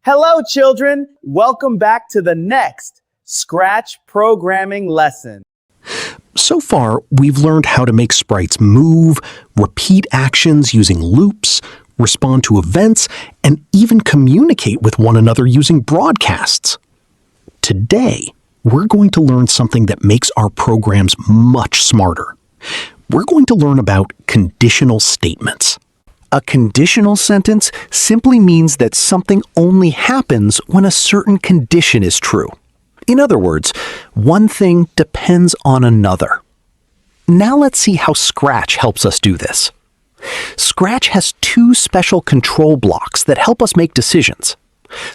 Hello, children. Welcome back to the next Scratch programming lesson. So far, we've learned how to make sprites move, repeat actions using loops, respond to events, and even communicate with one another using broadcasts. Today, we're going to learn something that makes our programs much smarter. We're going to learn about conditional statements. A conditional sentence simply means that something only happens when a certain condition is true. In other words, one thing depends on another. Now let's see how Scratch helps us do this. Scratch has two special control blocks that help us make decisions.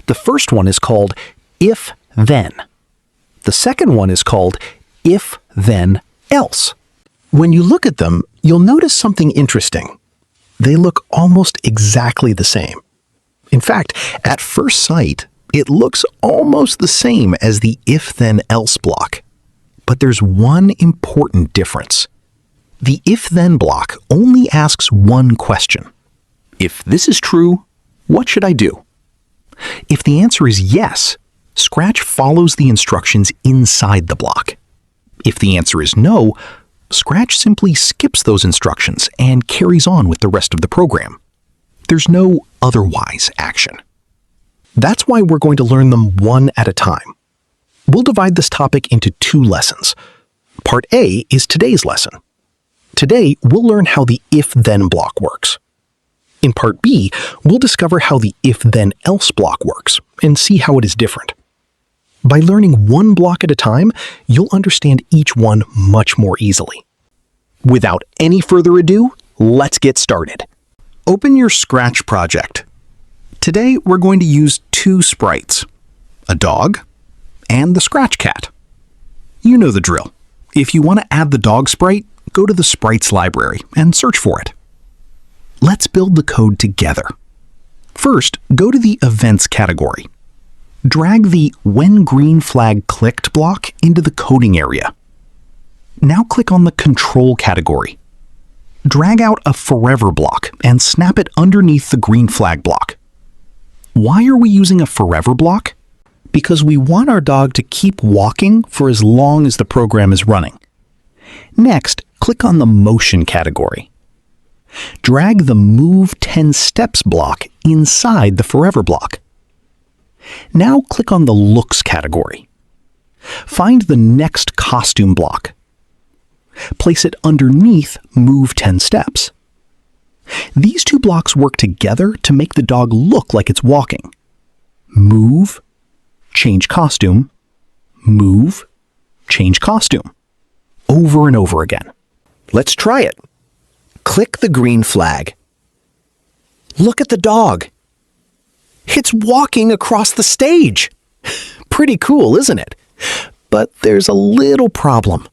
The first one is called if-then. The second one is called if-then-else. When you look at them, you'll notice something interesting. They look almost exactly the same. In fact, at first sight, it looks almost the same as the if-then-else block. But there's one important difference. The if-then block only asks one question. If this is true, what should I do? If the answer is yes, Scratch follows the instructions inside the block. If the answer is no, Scratch simply skips those instructions and carries on with the rest of the program. There's no otherwise action. That's why we're going to learn them one at a time. We'll divide this topic into two lessons. Part A is today's lesson. Today, we'll learn how the if-then block works. In Part B, we'll discover how the if-then-else block works and see how it is different. By learning one block at a time, you'll understand each one much more easily. Without any further ado, let's get started. Open your Scratch project. Today, we're going to use two sprites, a dog and the Scratch cat. You know the drill. If you want to add the dog sprite, go to the Sprites library and search for it. Let's build the code together. First, go to the Events category. Drag the When Green Flag Clicked block into the coding area. Now click on the Control category. Drag out a Forever block and snap it underneath the green flag block. Why are we using a Forever block? Because we want our dog to keep walking for as long as the program is running. Next, click on the Motion category. Drag the Move 10 Steps block inside the Forever block. Now click on the Looks category. Find the Next Costume block. Place it underneath Move 10 Steps. These two blocks work together to make the dog look like it's walking. Move, change costume, move, change costume. Over and over again. Let's try it. Click the green flag. Look at the dog. It's walking across the stage. Pretty cool, isn't it? But there's a little problem.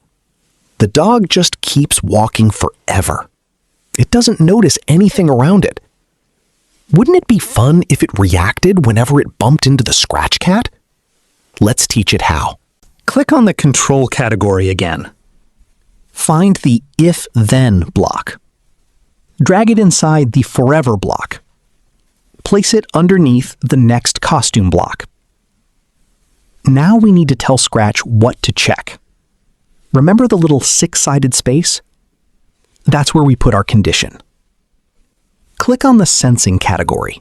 The dog just keeps walking forever. It doesn't notice anything around it. Wouldn't it be fun if it reacted whenever it bumped into the Scratch cat? Let's teach it how. Click on the Control category again. Find the If-Then block. Drag it inside the Forever block. Place it underneath the Next Costume block. Now we need to tell Scratch what to check. Remember the little six-sided space? That's where we put our condition. Click on the Sensing category.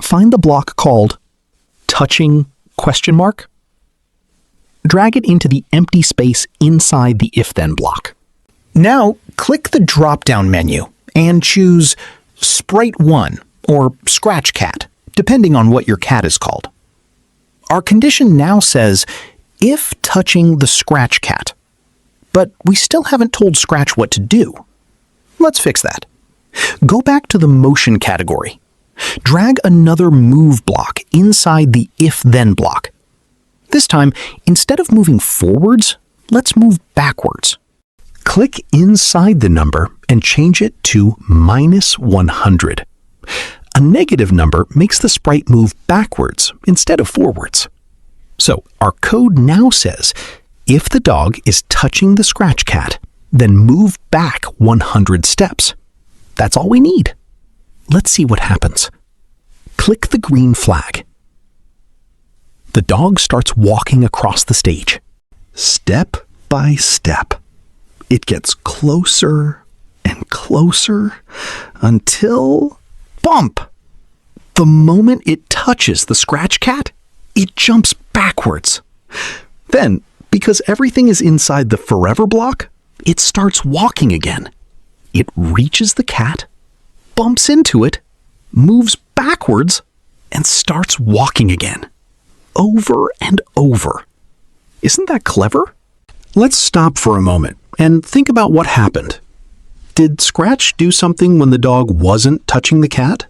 Find the block called Touching ? Drag it into the empty space inside the if-then block. Now, click the drop-down menu and choose Sprite 1 or Scratch Cat, depending on what your cat is called. Our condition now says, if touching the Scratch cat, but we still haven't told Scratch what to do. Let's fix that. Go back to the Motion category. Drag another Move block inside the if-then block. This time, instead of moving forwards, let's move backwards. Click inside the number and change it to -100. A negative number makes the sprite move backwards instead of forwards. So our code now says, if the dog is touching the Scratch cat, then move back 100 steps. That's all we need. Let's see what happens. Click the green flag The dog starts walking across the stage. Step by step, it gets closer and closer until... bump! The moment it touches the scratch cat, it jumps backwards. Then, because everything is inside the forever block, it starts walking again. It reaches the cat, bumps into it, moves backwards, and starts walking again. Over and over. Isn't that clever? Let's stop for a moment and think about what happened. Did Scratch do something when the dog wasn't touching the cat?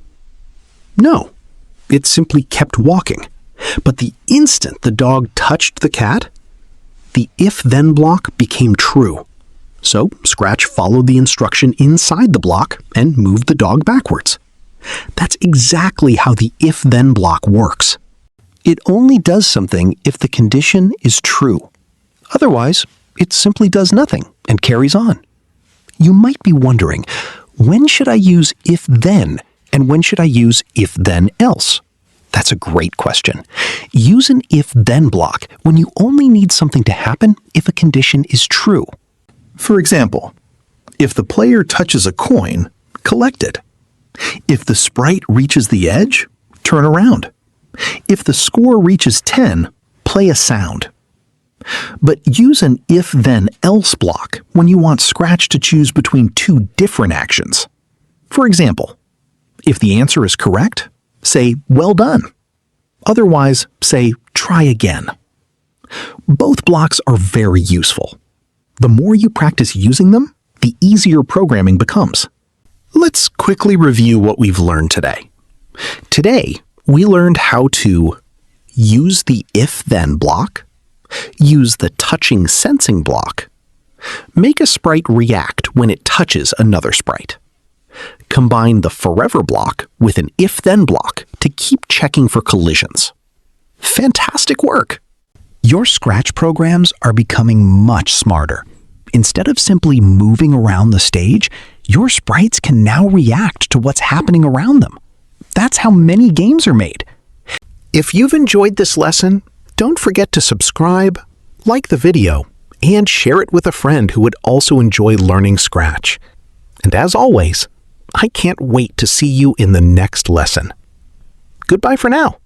No. It simply kept walking. But the instant the dog touched the cat, the if-then block became true. So Scratch followed the instruction inside the block and moved the dog backwards. That's exactly how the if-then block works. It only does something if the condition is true. Otherwise, it simply does nothing and carries on. You might be wondering, when should I use if-then and when should I use if-then-else? That's a great question. Use an if-then block when you only need something to happen if a condition is true. For example, if the player touches a coin, collect it. If the sprite reaches the edge, turn around. If the score reaches 10, play a sound. But use an if-then-else block when you want Scratch to choose between two different actions. For example, if the answer is correct, say, well done. Otherwise, say, try again. Both blocks are very useful. The more you practice using them, the easier programming becomes. Let's quickly review what we've learned today. Today, we learned how to use the if-then block, use the touching sensing block, make a sprite react when it touches another sprite, combine the forever block with an if-then block to keep checking for collisions. Fantastic work! Your Scratch programs are becoming much smarter. Instead of simply moving around the stage, your sprites can now react to what's happening around them. That's how many games are made. If you've enjoyed this lesson, don't forget to subscribe, like the video, and share it with a friend who would also enjoy learning Scratch. And as always, I can't wait to see you in the next lesson. Goodbye for now.